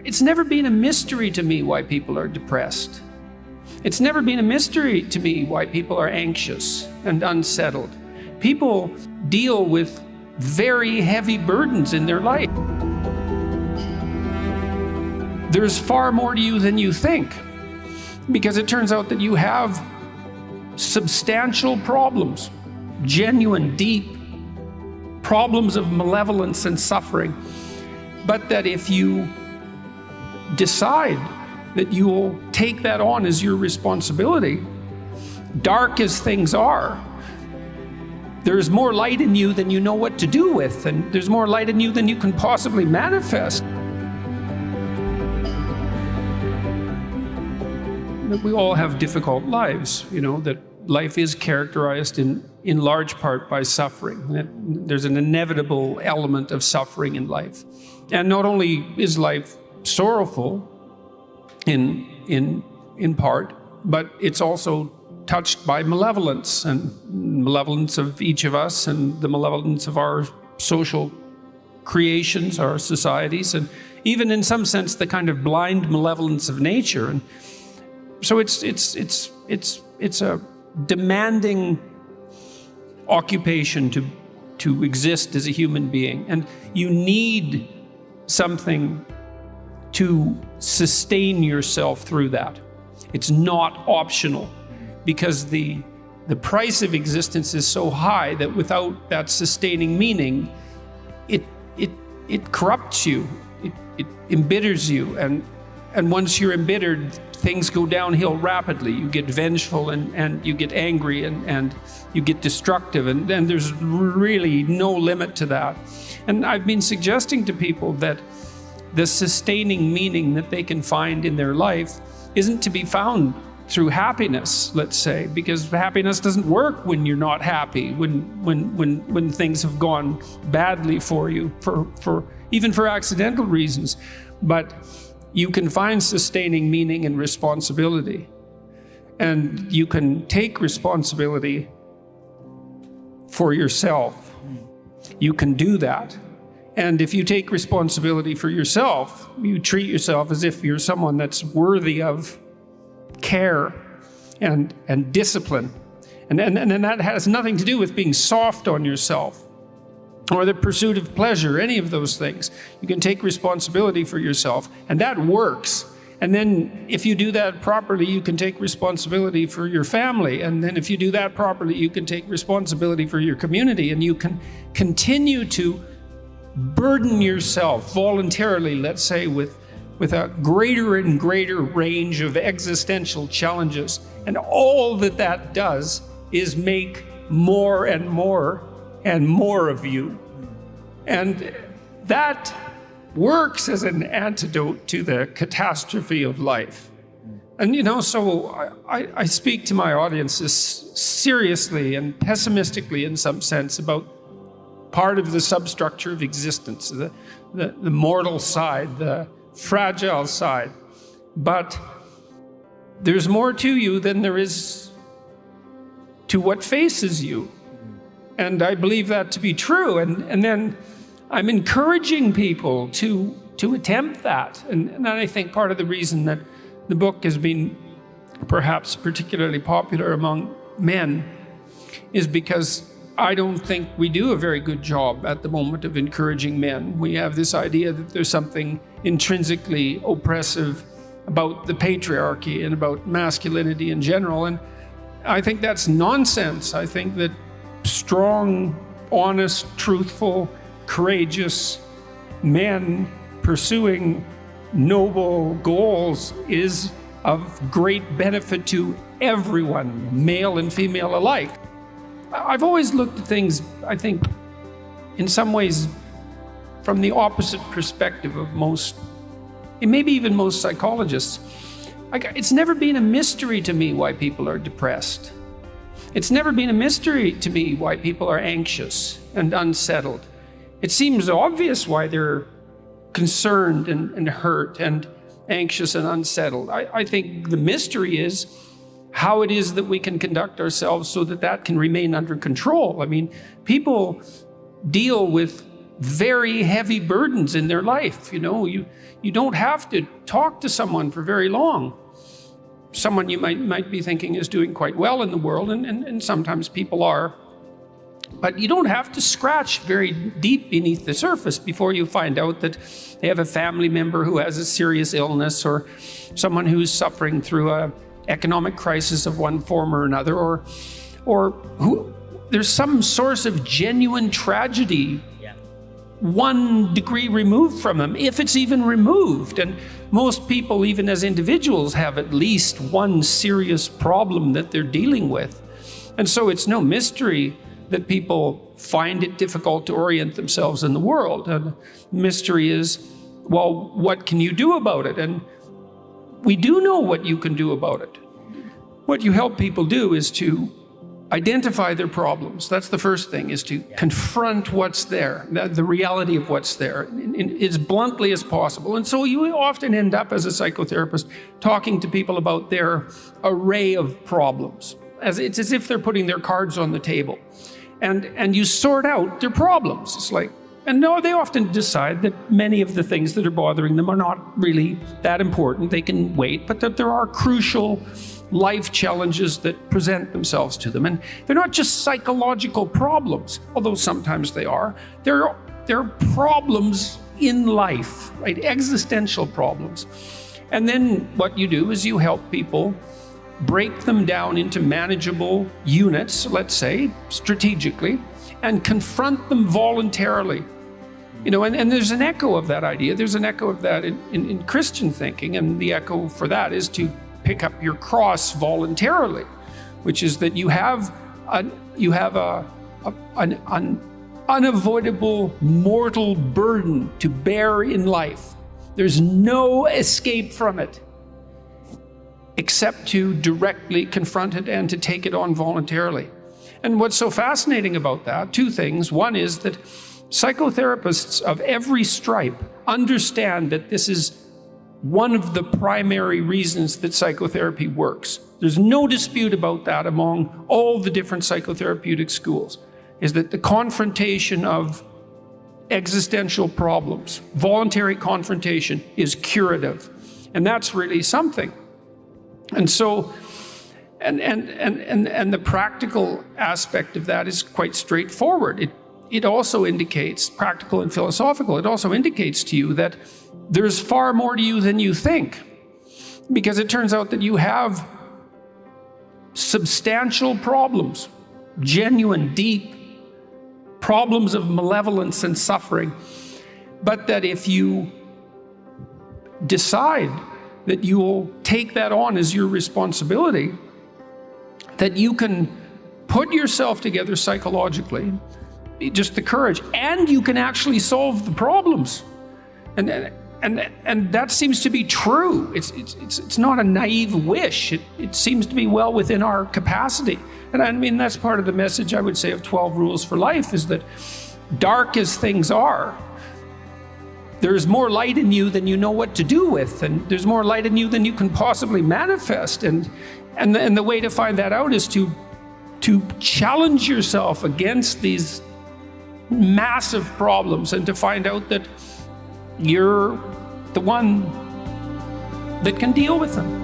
It's never been a mystery to me why people are depressed. It's never been a mystery to me why people are anxious and unsettled. People deal with very heavy burdens in their life. There's far more to you than you think, because it turns out that you have substantial problems, genuine, deep problems of malevolence and suffering, but that if you decide that you will take that on as your responsibility, dark as things are, there's more light in you than you know what to do with, and there's more light in you than you can possibly manifest. We all have difficult lives, that life is characterized in large part by suffering. There's an inevitable element of suffering in life. And not only is life sorrowful in part, but it's also touched by malevolence, and malevolence of each of us, and the malevolence of our social creations, our societies, and even in some sense the kind of blind malevolence of nature. And so it's a demanding occupation to exist as a human being, and you need something to sustain yourself through that. It's not optional, because the price of existence is so high that without that sustaining meaning, it corrupts you, it embitters you, and once you're embittered, things go downhill rapidly. You get vengeful and you get angry and you get destructive, and there's really no limit to that. And I've been suggesting to people that the sustaining meaning that they can find in their life isn't to be found through happiness, let's say, because happiness doesn't work when you're not happy, when things have gone badly for you, even for accidental reasons. But you can find sustaining meaning in responsibility, and you can take responsibility for yourself. You can do that. And if you take responsibility for yourself, you treat yourself as if you're someone that's worthy of care and discipline. And that has nothing to do with being soft on yourself or the pursuit of pleasure, any of those things. You can take responsibility for yourself, and that works. And then if you do that properly, you can take responsibility for your family. And then if you do that properly, you can take responsibility for your community, and you can continue to burden yourself voluntarily, let's say, with a greater and greater range of existential challenges. And all that does is make more and more and more of you. And that works as an antidote to the catastrophe of life. And so I speak to my audiences seriously and pessimistically in some sense about part of the substructure of existence, the mortal side, the fragile side. But there's more to you than there is to what faces you. And I believe that to be true. And then I'm encouraging people to attempt that. And I think part of the reason that the book has been perhaps particularly popular among men is because I don't think we do a very good job at the moment of encouraging men. We have this idea that there's something intrinsically oppressive about the patriarchy and about masculinity in general. And I think that's nonsense. I think that strong, honest, truthful, courageous men pursuing noble goals is of great benefit to everyone, male and female alike. I've always looked at things, I think, in some ways from the opposite perspective of most, and maybe even most psychologists. It's never been a mystery to me why people are depressed. It's never been a mystery to me why people are anxious and unsettled. It seems obvious why they're concerned and hurt and anxious and unsettled. I think the mystery is how it is that we can conduct ourselves so that can remain under control. I mean, people deal with very heavy burdens in their life. You don't have to talk to someone for very long. Someone you might be thinking is doing quite well in the world, and sometimes people are. But you don't have to scratch very deep beneath the surface before you find out that they have a family member who has a serious illness, or someone who's suffering through an economic crisis of one form or another, or who there's some source of genuine tragedy 1 degree removed from them, if it's even removed. And most people, even as individuals, have at least one serious problem that they're dealing with. And so it's no mystery that people find it difficult to orient themselves in the world. And the mystery is, well, what can you do about it? And we do know what you can do about it. What you help people do is to identify their problems. That's the first thing, is to confront what's there, the reality of what's there, as bluntly as possible. And so you often end up, as a psychotherapist, talking to people about their array of problems. It's as if they're putting their cards on the table. And you sort out their problems. It's like, and no, they often decide that many of the things that are bothering them are not really that important. They can wait, but that there are crucial life challenges that present themselves to them. And they're not just psychological problems, although sometimes they are. They're problems in life, right? Existential problems. And then what you do is you help people break them down into manageable units, let's say, strategically, and confront them voluntarily. And there's an echo of that idea. There's an echo of that in Christian thinking, and the echo for that is to pick up your cross voluntarily, which is that you have an unavoidable mortal burden to bear in life. There's no escape from it, except to directly confront it and to take it on voluntarily. And what's so fascinating about that, 2 things. One is that psychotherapists of every stripe understand that this is one of the primary reasons that psychotherapy works. There's no dispute about that among all the different psychotherapeutic schools, is that the confrontation of existential problems, voluntary confrontation, is curative. And that's really something. And so, and the practical aspect of that is quite straightforward. It also indicates, practical and philosophical, it also indicates to you that there's far more to you than you think. Because it turns out that you have substantial problems, genuine, deep problems of malevolence and suffering. But that if you decide that you will take that on as your responsibility, that you can put yourself together psychologically, just the courage, and you can actually solve the problems. And that seems to be true. It's not a naive wish. It seems to be well within our capacity. And I mean, that's part of the message, I would say, of 12 Rules for Life, is that dark as things are, there's more light in you than you know what to do with, and there's more light in you than you can possibly manifest. And the way to find that out is to challenge yourself against these massive problems, and to find out that you're the one that can deal with them.